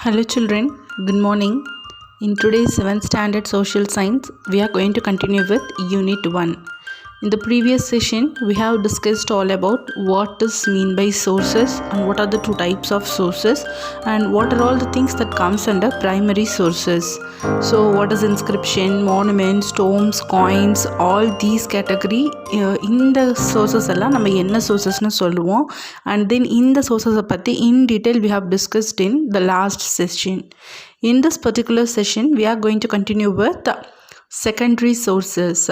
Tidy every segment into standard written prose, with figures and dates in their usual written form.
Hello children, good morning. In today's 7th standard social science, we are going to continue with unit 1. In the previous session, we have discussed all about what is mean by sources and what are the two types of sources and what are all the things that comes under primary sources. So what is inscription, monuments, tombs, coins, all these category இந்த sources எல்லாம் நம்ம என்ன sourcesனு சொல்லுவோம். And then இந்த sources பற்றி in detail we have discussed in the last session. In this particular session, we are going to continue with secondary sources.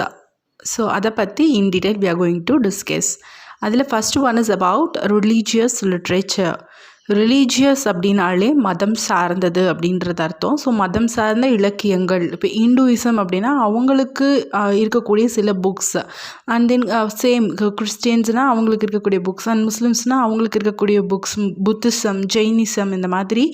So அதை பற்றி in detail we are going to discuss. அதில் first one is about religious literature. Religious அப்படின்னாலே மதம் சார்ந்தது அப்படின்றது அர்த்தம். So மதம் சார்ந்த இலக்கியங்கள், இப்போ இந்துயிசம் அப்படின்னா அவங்களுக்கு இருக்கக்கூடிய சில புக்ஸ், அண்ட் தென் சேம் கிறிஸ்டியன்ஸ்னால் அவங்களுக்கு இருக்கக்கூடிய புக்ஸ், அண்ட் முஸ்லிம்ஸ்னால் அவங்களுக்கு இருக்கக்கூடிய புக்ஸ், புத்திசம், ஜெயினிசம், இந்த மாதிரி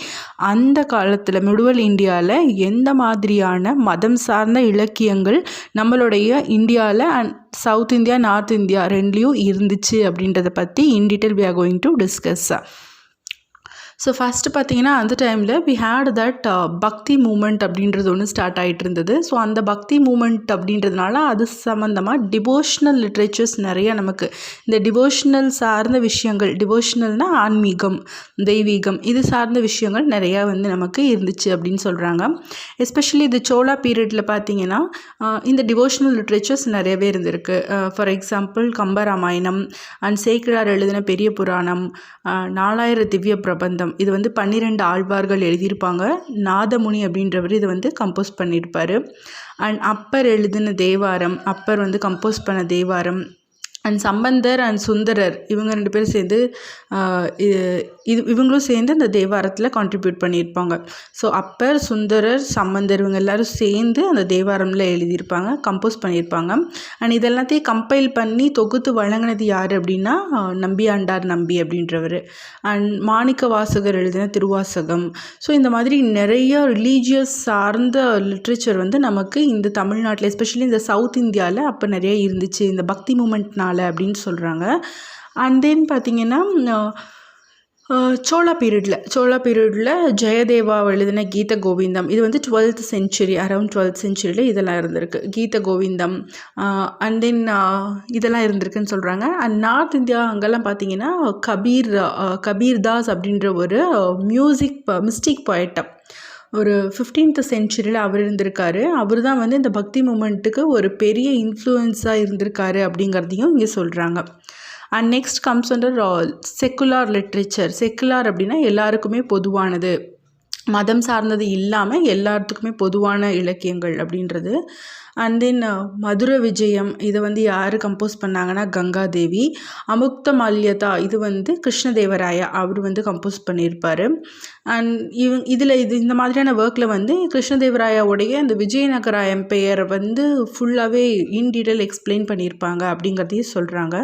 அந்த காலத்தில் மிடுவல் இந்தியாவில் எந்த மாதிரியான மதம் சார்ந்த இலக்கியங்கள் நம்மளுடைய இந்தியாவில் and south India, north India ரெண்டுலேயும் இருந்துச்சு அப்படின்றத பற்றி in detail we are going to discuss. So first பார்த்திங்கன்னா அந்த டைமில் வி ஹேட் தட் பக்தி மூமெண்ட் அப்படின்றது ஒன்று ஸ்டார்ட் ஆகிட்டு இருந்தது. ஸோ அந்த பக்தி மூமெண்ட் அப்படின்றதுனால அது சம்மந்தமாக டிவோஷ்னல் லிட்ரேச்சர்ஸ் நிறையா நமக்கு இந்த டிவோஷ்னல் சார்ந்த விஷயங்கள், டிவோஷ்னல்னால் ஆன்மீகம், தெய்வீகம், இது சார்ந்த விஷயங்கள் நிறையா நமக்கு இருந்துச்சு அப்படின்னு சொல்கிறாங்க. எஸ்பெஷலி இந்த சோழா பீரியடில் பார்த்திங்கன்னா இந்த டிவோஷ்னல் லிட்ரேச்சர்ஸ் நிறையவே இருந்திருக்கு. For example Kambaramayanam and Sekkizhar எழுதின பெரிய புராணம், 4000 திவ்ய பிரபந்தம், இது 12 ஆழ்வார்கள் எழுதியிருப்பாங்க. நாதமுனி அப்படின்றவர் இது கம்போஸ் பண்ணியிருப்பார். அண்ட் அப்பர் எழுதின தேவாரம், அப்பர் கம்போஸ் பண்ண தேவாரம், அண்ட் சம்பந்தர் அண்ட் சுந்தரர் இவங்க 2 பேரும் சேர்ந்து இவங்களும் சேர்ந்து அந்த தேவாரத்தில் கான்ட்ரிபியூட் பண்ணியிருப்பாங்க. ஸோ அப்பர், சுந்தரர், சம்பந்தர் இவங்க எல்லோரும் சேர்ந்து அந்த தேவாரமில் எழுதியிருப்பாங்க, கம்போஸ் பண்ணியிருப்பாங்க. அண்ட் இதெல்லாத்தையும் கம்பைல் பண்ணி தொகுத்து வழங்கினது யார் அப்படின்னா நம்பியாண்டார் நம்பி அப்படின்றவர். அண்ட் மாணிக்க வாசகர் எழுதின திருவாசகம். ஸோ இந்த மாதிரி நிறைய ரிலீஜியஸ் சார்ந்த லிட்ரேச்சர் நமக்கு இந்த தமிழ்நாட்டில் எஸ்பெஷலி இந்த சவுத் இந்தியாவில் அப்போ நிறைய இருந்துச்சு இந்த பக்தி மூமெண்ட்னால அப்படின்னு சொல்கிறாங்க. அண்ட் தென் பார்த்திங்கன்னா சோழா பீரியடில் ஜெயதேவா எழுதின கீத கோவிந்தம், இது 12th century, அரவுண்ட் 12th centuryயில் இதெல்லாம் இருந்திருக்கு. கீத கோவிந்தம் அண்ட் தென் இதெல்லாம் இருந்திருக்குன்னு சொல்கிறாங்க. அண்ட் நார்த் இந்தியா அங்கெல்லாம் பார்த்திங்கன்னா கபீர்தாஸ் அப்படின்ற ஒரு மிஸ்டிக் போய்ட்டம் ஒரு 15th centuryயில் அவர் இருந்திருக்காரு. அவர் தான் இந்த பக்தி மூமெண்ட்டுக்கு ஒரு பெரிய இன்ஃப்ளூயன்ஸாக இருந்திருக்காரு அப்படிங்கிறதையும் இங்கே சொல்கிறாங்க. And next comes under secular literature. Secular அப்படின்னா எல்லாருக்குமே பொதுவானது, மதம் சார்ந்தது இல்லாமல் எல்லாத்துக்குமே பொதுவான இலக்கியங்கள் அப்படின்றது. அண்ட் தென் மதுர விஜயம், இதை யார் கம்போஸ் பண்ணாங்கன்னா கங்காதேவி. அமுக்த மால்யதா, இது கிருஷ்ணதேவராயா, அவர் கம்போஸ் பண்ணியிருப்பார். அண்ட் இதில் இந்த மாதிரியான ஒர்க்கில் கிருஷ்ணதேவராயாவுடைய அந்த விஜயநகரா எம்பையர் ஃபுல்லாகவே இன் டீட்டெயில் எக்ஸ்பிளைன் பண்ணியிருப்பாங்க அப்படிங்கிறதையும் சொல்கிறாங்க.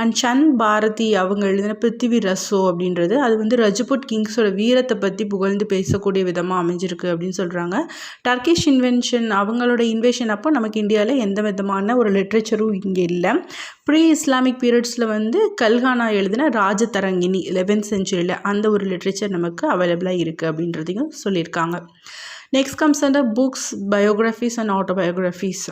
அண்ட் சந்த் பாரதி அவங்க எழுதின பிருத்திவி ரசோ அப்படின்றது அது ரஜபுட் கிங்ஸோட வீரத்தை பற்றி புகழ்ந்து பேசக்கூடிய விதமாக அமைஞ்சிருக்கு அப்படின்னு சொல்கிறாங்க. டர்க்கிஷ் அவங்களோட இன்வேஷன் அப்போ நமக்கு இந்தியாவில் எந்த விதமான ஒரு லிட்ரேச்சரும் இங்கே இல்லை. ப்ரீ இஸ்லாமிக் பீரியட்ஸில் கல்ஹானா எழுதின ராஜதரங்கினி 11th centuryயில் அந்த ஒரு லிட்ரேச்சர் நமக்கு அவைலபிளாக இருக்குது அப்படின்றதையும் சொல்லியிருக்காங்க. Next comes under books, biographies and autobiographies.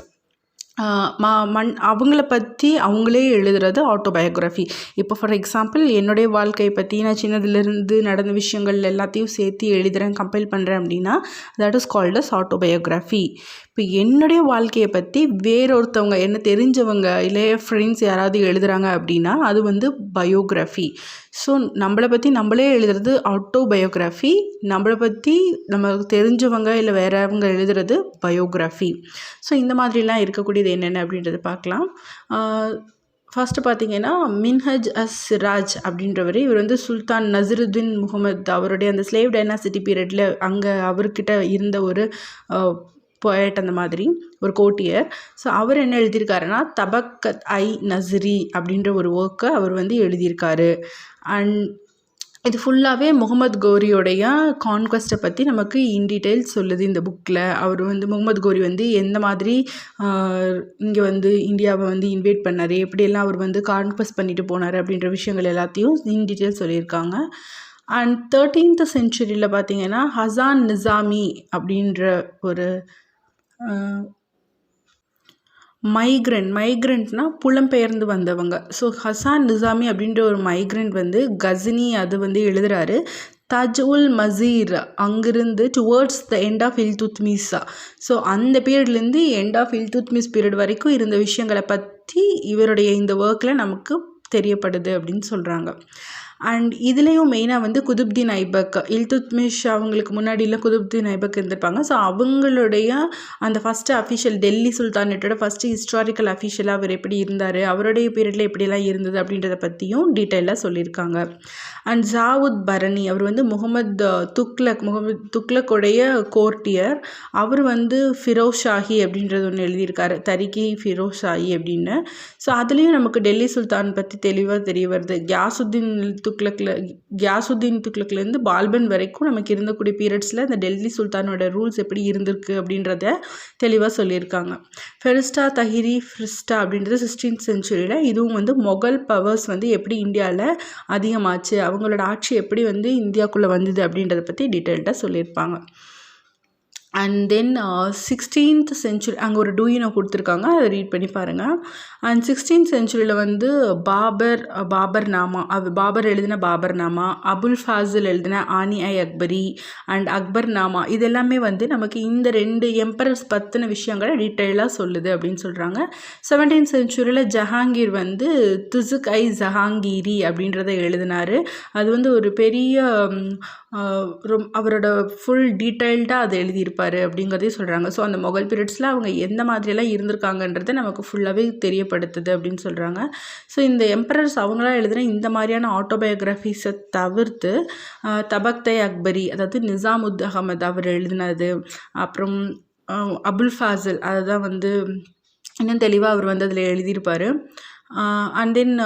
அவங்கள பற்றி அவங்களே எழுதுறது ஆட்டோபயோகிராஃபி. இப்போ ஃபார் எக்ஸாம்பிள் என்னுடைய வாழ்க்கையை பற்றி நான் சின்னதுலேருந்து நடந்த விஷயங்கள் எல்லாத்தையும் சேர்த்து எழுதுகிறேன், கம்பைல் பண்ணுறேன் அப்படின்னா that is called as autobiography. இப்போ என்னுடைய வாழ்க்கையை பற்றி வேறொருத்தவங்க, என்ன தெரிஞ்சவங்க இல்லை ஃப்ரெண்ட்ஸ் யாராவது எழுதுகிறாங்க அப்படின்னா அது பயோகிராஃபி. ஸோ நம்மளை பற்றி நம்மளே எழுதுறது ஆட்டோபயோகிராஃபி, நம்மளை பற்றி நமக்கு தெரிஞ்சவங்க இல்லை வேறவங்க எழுதுறது பயோகிராஃபி. ஸோ இந்த மாதிரிலாம் இருக்கக்கூடியது என்னென்ன அப்படின்றது பார்க்கலாம். ஃபஸ்ட்டு பார்த்திங்கன்னா மின்ஹஜ் அஸ் சிராஜ் அப்படின்றவர், இவர் சுல்தான் நசிருதீன் முகமது அவருடைய அந்த ஸ்லேவ் டைனாசிட்டி பீரியடில் அங்கே அவர்கிட்ட இருந்த ஒரு போயட், அந்த மாதிரி ஒரு கோட்டியர். ஸோ அவர் என்ன எழுதியிருக்காருன்னா தபக்கத் ஐ நஸ்ரி அப்படின்ற ஒரு ஒர்க்கை அவர் எழுதியிருக்காரு. அண்ட் இது ஃபுல்லாகவே முகமது கோரியோடைய கான்குவஸ்ட்டை பற்றி நமக்கு இன் டீட்டெயில் சொல்லுது இந்த புக்கில். அவர் முகமது கோரி எந்த மாதிரி இங்கே இந்தியாவை இன்வைட் பண்ணார், எப்படியெல்லாம் அவர் கான்குவஸ்ட் பண்ணிட்டு போனார் அப்படின்ற விஷயங்கள் எல்லாத்தையும் இன் டீட்டெயில் சொல்லியிருக்காங்க. அண்ட் 13th செஞ்சுரியில் பார்த்தீங்கன்னா ஹசான் நிசாமி அப்படின்ற ஒரு மைக்ரண்ட்னா புலம்பெயர்ந்து வந்தவங்க. ஸோ ஹசான் நிசாமி அப்படின்ற ஒரு மைக்ரண்ட் வந்து கசினி அது வந்து எழுதுகிறாரு. தஜ்-உல் மசீர் அங்கிருந்து towards the end of Iltutmish. So அந்த பீரியட்லேருந்து எண்ட் ஆஃப் இல்துத்மிஸ் பீரியட் வரைக்கும் இருந்த விஷயங்களை பற்றி இவருடைய இந்த ஒர்க்கில் நமக்கு தெரியப்படுது அப்படின்னு சொல்கிறாங்க. அண்ட் இதுலேயும் மெயினாக வந்து குதுப்தீன் ஐபக், இல்துத்மிஷ் அவங்களுக்கு முன்னாடியில் குதுப்தீன் ஐபக் இருந்திருப்பாங்க. ஸோ அவங்களுடைய அந்த ஃபஸ்ட்டு அஃபிஷியல் டெல்லி சுல்தானேட்டோட ஃபஸ்ட்டு ஹிஸ்டாரிக்கல் அஃபிஷியலாக அவர் எப்படி இருந்தார், அவருடைய பீரியடில் எப்படிலாம் இருந்தது அப்படின்றத பற்றியும் டீட்டெயிலாக சொல்லியிருக்காங்க. அண்ட் ஜாவுத் பரணி அவர் வந்து முகமது துக்ளக்குடைய கோர்ட்டியர். அவர் வந்து ஃபிரோஸ் ஷாஹி அப்படின்றது ஒன்று எழுதியிருக்காரு, தரிகி ஃபிரோஸ் ஷாஹி அப்படின்னு. ஸோ அதுலேயும் நமக்கு டெல்லி சுல்தான் பற்றி தெளிவாக தெரிய வருது. கியாசுத்தீன் துக்ளக்லேருந்து பால்பன் வரைக்கும் நமக்கு இருந்தக்கூடிய பீரியட்ஸில் இந்த டெல்லி சுல்தானோட ரூல்ஸ் எப்படி இருந்திருக்கு அப்படின்றத தெளிவாக சொல்லியிருக்காங்க. ஃபெரிஸ்டா தஹிரி ஃபிரிஸ்டா அப்படின்றது 16th செஞ்சுரியில். இதுவும் வந்து மொகல் பவர்ஸ் வந்து எப்படி இந்தியாவில் அதிகமாச்சு, அவங்களோட ஆட்சி எப்படி வந்து இந்தியாவுக்குள்ளே வந்தது அப்படின்றத பற்றி டீட்டெயில்டாக சொல்லியிருப்பாங்க. அண்ட் தென் 16th செஞ்சுரி அங்கே ஒரு டூயினோ கொடுத்துருக்காங்க, அதை ரீட் பண்ணி பாருங்கள். அண்ட் 16th செஞ்சுரியில் வந்து பாபர் நாமா, பாபர் எழுதின பாபர் நாமா, அபுல் ஃபாசில் எழுதின ஆனி-ஐ அக்பரி அண்ட் அக்பர் நாமா, இதெல்லாமே வந்து நமக்கு இந்த 2 எம்பரர்ஸ் பற்றின விஷயங்களை டீட்டெயிலாக சொல்லுது அப்படின்னு சொல்கிறாங்க. 17th செஞ்சுரியில் ஜஹாங்கீர் வந்து துசுக்-ஐ ஜஹாங்கீரி அப்படின்றத எழுதினார். அது வந்து ஒரு பெரிய அவரோட ஃபுல் டீட்டெயில்டாக அதை எழுதியிருப்பார் அப்படிங்கிறதையும் சொல்கிறாங்க. ஸோ அந்த மொகல் பீரியட்ஸில் அவங்க எந்த மாதிரியெல்லாம் இருந்திருக்காங்கன்றதை நமக்கு ஃபுல்லாகவே தெரியப்படுத்துது அப்படின்னு சொல்கிறாங்க. ஸோ இந்த எம்பரர்ஸ் அவங்களாம் எழுதின இந்த மாதிரியான ஆட்டோபயோகிராஃபிஸை தவிர்த்து தபக்தை அக்பரி, அதாவது நிசாமுத் அகமது அவர் எழுதினது, அப்புறம் அபுல் ஃபாசில், அதுதான் வந்து இன்னும் தெளிவாக அவர் வந்து அதில் எழுதியிருப்பார். அண்ட் தென்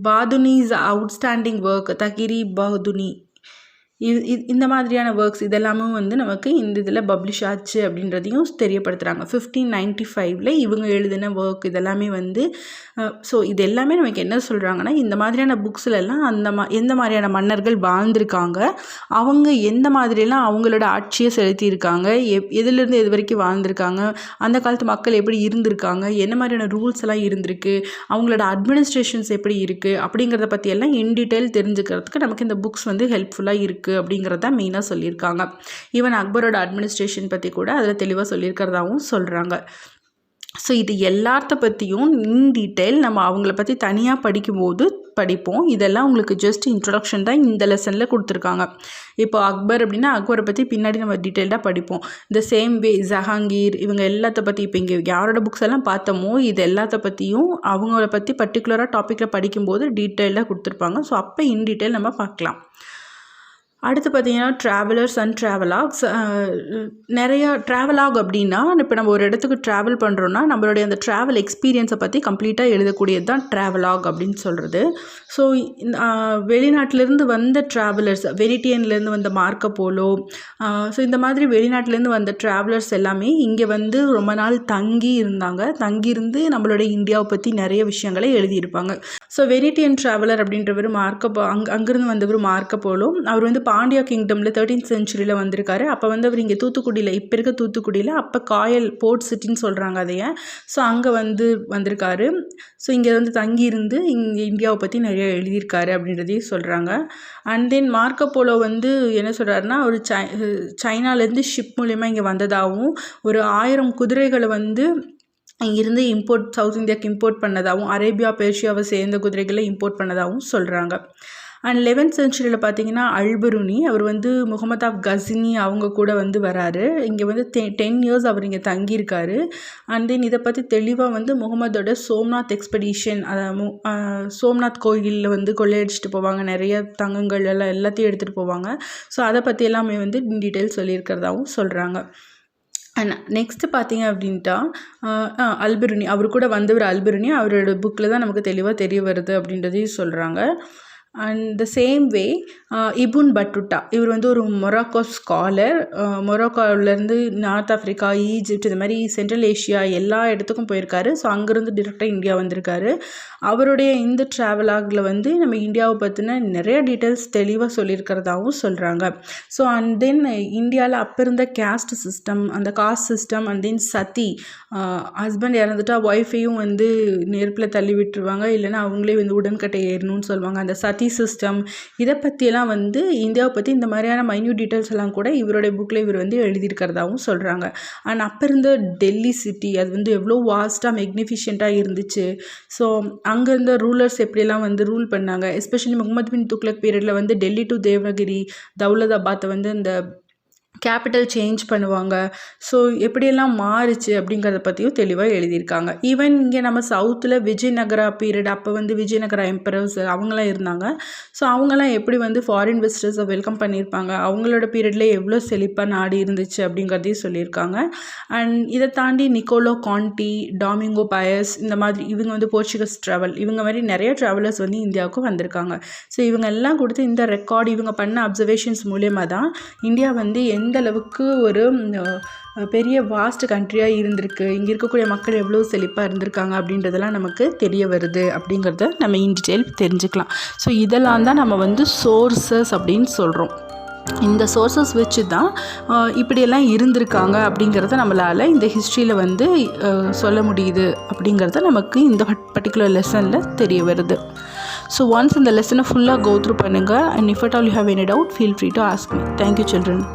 பாதுனிஸ் அவுட்ஸ்டாண்டிங் ஒர்க், தகிரி பஹதுனி, இந்த மாதிரியான ஒர்க்ஸ் இதெல்லாமும் வந்து நமக்கு இந்த இதில் பப்ளிஷ் ஆச்சு அப்படின்றதையும் தெரியப்படுத்துகிறாங்க. 1595 இவங்க எழுதின ஒர்க் இதெல்லாமே வந்து ஸோ இது எல்லாமே நமக்கு என்ன சொல்கிறாங்கன்னா, இந்த மாதிரியான புக்ஸ்லெல்லாம் எந்த மாதிரியான மன்னர்கள் வாழ்ந்திருக்காங்க, அவங்க எந்த மாதிரியெல்லாம் அவங்களோட ஆட்சியை செலுத்தியிருக்காங்க, எதுலேருந்து எது வரைக்கும் வாழ்ந்திருக்காங்க, அந்த காலத்து மக்கள் எப்படி இருந்திருக்காங்க, என்ன மாதிரியான ரூல்ஸ் எல்லாம் இருந்திருக்கு, அவங்களோட அட்மினிஸ்ட்ரேஷன்ஸ் எப்படி இருக்குது அப்படிங்கிறத பற்றியெல்லாம் இன் டீட்டெயில் தெரிஞ்சுக்கிறதுக்கு நமக்கு இந்த புக்ஸ் வந்து ஹெல்ப்ஃபுல்லாக இருக்குது அப்படிங்கிறத மெயினாக சொல்லியிருக்காங்க. ஈவன் அக்பரோட அட்மினிஸ்ட்ரேஷன் பற்றி கூட அதில் தெளிவாக சொல்லியிருக்கிறதாகவும் சொல்கிறாங்க. ஸோ இது எல்லாத்த பற்றியும் இன் டீட்டெயில் நம்ம அவங்கள பற்றி தனியாக படிப்போம். இதெல்லாம் உங்களுக்கு ஜஸ்ட் இன்ட்ரொடக்ஷன் தான் இந்த லெசனில் கொடுத்துருக்காங்க. இப்போ அக்பர் அப்படின்னா அக்பரை பற்றி பின்னாடி நம்ம டீட்டெயில்டாக படிப்போம். இந்த சேம் வே ஜஹாங்கீர் இவங்க எல்லாத்த பற்றி இப்போ இங்கே யாரோட புக்ஸ் எல்லாம் பார்த்தோமோ இது எல்லாத்த பற்றியும் அவங்கள பற்றி பர்டிகுலராக டாப்பிக்கில் படிக்கும்போது டீட்டெயிலாக கொடுத்துருப்பாங்க. ஸோ அப்போ இன் டீட்டெயில் நம்ம பார்க்கலாம். அடுத்து பார்த்திங்கன்னா ட்ராவலர்ஸ் அண்ட் ட்ராவலாக்ஸ். நிறையா ட்ராவலாக் அப்படின்னா இப்போ நம்ம ஒரு இடத்துக்கு ட்ராவல் பண்ணுறோன்னா நம்மளுடைய அந்த ட்ராவல் எக்ஸ்பீரியன்ஸை பற்றி கம்ப்ளீட்டாக எழுதக்கூடியது தான் ட்ராவலாக் அப்படின்னு சொல்கிறது. ஸோ வெளிநாட்டிலேருந்து வந்த ட்ராவலர்ஸ், வெனிட்டியன்லேருந்து வந்த மார்க்கோ போலோ, ஸோ இந்த மாதிரி வெளிநாட்டிலேருந்து வந்த ட்ராவலர்ஸ் எல்லாமே இங்கே வந்து ரொம்ப நாள் தங்கியிருந்து நம்மளுடைய இந்தியாவை பற்றி நிறைய விஷயங்களை எழுதியிருப்பாங்க. ஸோ வெனிட்டியன் ட்ராவலர் அப்படின்றவர் அங்கேருந்து வந்தவர் மார்க்கோ போலோ. அவர் வந்து பாண்டியா கிங்டமில் 13th செஞ்சுரியில் வந்திருக்காரு. அப்போ வந்து அவர் இங்கே தூத்துக்குடியில், இப்போ இருக்க தூத்துக்குடியில், அப்போ காயல் போர்ட் சிட்டின்னு சொல்கிறாங்க அதையே. ஸோ அங்கே வந்திருக்காரு. ஸோ இங்கே வந்து தங்கியிருந்து இங்கே இந்தியாவை பற்றி நிறைய எழுதியிருக்காரு அப்படின்றதையும் சொல்கிறாங்க. அண்ட் தென் மார்க்கோ போலோ வந்து என்ன சொல்கிறாருன்னா, ஒரு சைனாலேருந்து ஷிப் மூலயமா இங்கே வந்ததாகவும், ஒரு 1000 குதிரைகளை வந்து இங்கிருந்து சவுத் இந்தியாவுக்கு இம்போர்ட் பண்ணதாகவும், அரேபியா பெர்ஷியாவை சேர்ந்த குதிரைகளை இம்போர்ட் பண்ணதாகவும் சொல்கிறாங்க. அண்ட் 11th செஞ்சுரியில் பார்த்தீங்கன்னா அல்பருனி அவர் வந்து முகமது ஆஃப் கசினி அவங்க கூட வந்து வராரு. இங்கே வந்து 10 years அவர் இங்கே தங்கியிருக்காரு. அண்ட் தென் இதை பற்றி தெளிவாக வந்து முகமதோட சோம்நாத் எக்ஸ்பெடிஷன், சோம்நாத் கோயிலில் வந்து கொள்ளையடிச்சிட்டு போவாங்க, நிறைய தங்கங்கள் எல்லாத்தையும் எடுத்துகிட்டு போவாங்க. ஸோ அதை பற்றி எல்லாமே வந்து டீட்டெயில் சொல்லியிருக்கிறதாகவும் சொல்கிறாங்க. அண்ட் நெக்ஸ்ட்டு பார்த்தீங்க அப்படின்ட்டா அல்பருனி அவர் கூட வந்தவர் அல்பருனி அவரோட புக்கில் தான் நமக்கு தெளிவாக தெரிய வருது அப்படின்றதையும் சொல்கிறாங்க. அண்ட் த சேம் வே இபுன் பட்டுட்டா இவர் வந்து ஒரு மொராக்கோ ஸ்காலர். மொராக்கோவிலேருந்து நார்த் ஆஃப்ரிக்கா, ஈஜிப்ட், இது மாதிரி சென்ட்ரல் ஏஷியா எல்லா இடத்துக்கும் போயிருக்காரு. ஸோ அங்கேருந்து டிரெக்டாக இந்தியா வந்திருக்காரு. அவருடைய இந்த ட்ராவலாகில் வந்து நம்ம இந்தியாவை பற்றின நிறைய டீட்டெயில்ஸ் தெளிவாக சொல்லியிருக்கிறதாகவும் சொல்கிறாங்க. ஸோ அண்ட் தென் இந்தியாவில் அப்போ இருந்த கேஸ்ட் சிஸ்டம், அந்த காஸ்ட் சிஸ்டம், அண்ட் தென் சதி, ஹஸ்பண்ட் இறந்துட்டா ஒய்ஃபையும் வந்து நெருப்பில் தள்ளி விட்டுருவாங்க, இல்லைன்னா அவங்களே வந்து உடன்கட்டை ஏறணும்னு சொல்லுவாங்க. அந்த சதி சிஸ்டம், இதை பற்றியெல்லாம் வந்து இந்தியாவை பற்றி இந்த மாதிரியான மைன்யூட் டீட்டெயில்ஸ் எல்லாம் கூட இவருடைய புக்கில் இவர் வந்து எழுதியிருக்கிறதாகவும் சொல்கிறாங்க. அண்ட் அப்போ இருந்த டெல்லி சிட்டி அது வந்து எவ்வளோ வாஸ்ட்டாக மெக்னிஃபிஷியண்ட்டாக இருந்துச்சு. ஸோ அங்கே இருந்த ரூலர்ஸ் எப்படியெல்லாம் வந்து ரூல் பண்ணாங்க, எஸ்பெஷலி முகமது பின் துக்ளக் பீரியடில் வந்து டெல்லி டு தேவகிரி, தௌலதாபாத்தை வந்து இந்த கேபிட்டல் சேஞ்ச் பண்ணுவாங்க. ஸோ எப்படியெல்லாம் மாறுச்சு அப்படிங்கிறத பற்றியும் தெளிவாக எழுதியிருக்காங்க. ஈவன் இங்கே நம்ம சவுத்தில் விஜயநகரா பீரியட், அப்போ வந்து விஜயநகரா எம்பரர்ஸ் அவங்களாம் இருந்தாங்க. ஸோ அவங்களாம் எப்படி வந்து ஃபாரின் விசிட்டர்ஸை வெல்கம் பண்ணியிருப்பாங்க, அவங்களோட பீரியடில் எவ்வளோ செழிப்பாக நாடு இருந்துச்சு அப்படிங்கிறதையும் சொல்லியிருக்காங்க. அண்ட் இதை தாண்டி நிக்கோலோ கான்டி, டாமிங்கோ பயஸ், இந்த மாதிரி இவங்க வந்து போர்ச்சுகஸ் ட்ராவல், இவங்க மாதிரி நிறைய ட்ராவலர்ஸ் வந்து இந்தியாவுக்கு வந்திருக்காங்க. ஸோ இவங்க எல்லாம் கொடுத்து இந்த ரெக்கார்டு இவங்க பண்ண அப்சர்வேஷன்ஸ் மூலயமா தான் இந்தியா வந்து எந்த அளவுக்கு ஒரு பெரிய வாஸ்ட் கண்ட்ரியாக இருந்திருக்கு, இங்கே இருக்கக்கூடிய மக்கள் எவ்வளோ செழிப்பாக இருந்திருக்காங்க அப்படின்றதெல்லாம் நமக்கு தெரிய வருது அப்படிங்கிறத நம்ம இன் டீட்டெயில் தெரிஞ்சுக்கலாம். ஸோ இதெல்லாம் தான் நம்ம வந்து சோர்சஸ் அப்படின்னு சொல்கிறோம். இந்த சோர்சஸ் வச்சு தான் இப்படியெல்லாம் இருந்திருக்காங்க அப்படிங்கிறத நம்மளால் இந்த ஹிஸ்ட்ரியில் வந்து சொல்ல முடியுது அப்படிங்கிறத நமக்கு இந்த பர்டிகுலர் லெசனில் தெரிய வருது. ஸோ ஒன்ஸ் இந்த லெசனை ஃபுல்லாக கோ த்ரூ பண்ணுங்கள். And if at all you have any doubt, feel free to ask me. Thank you children.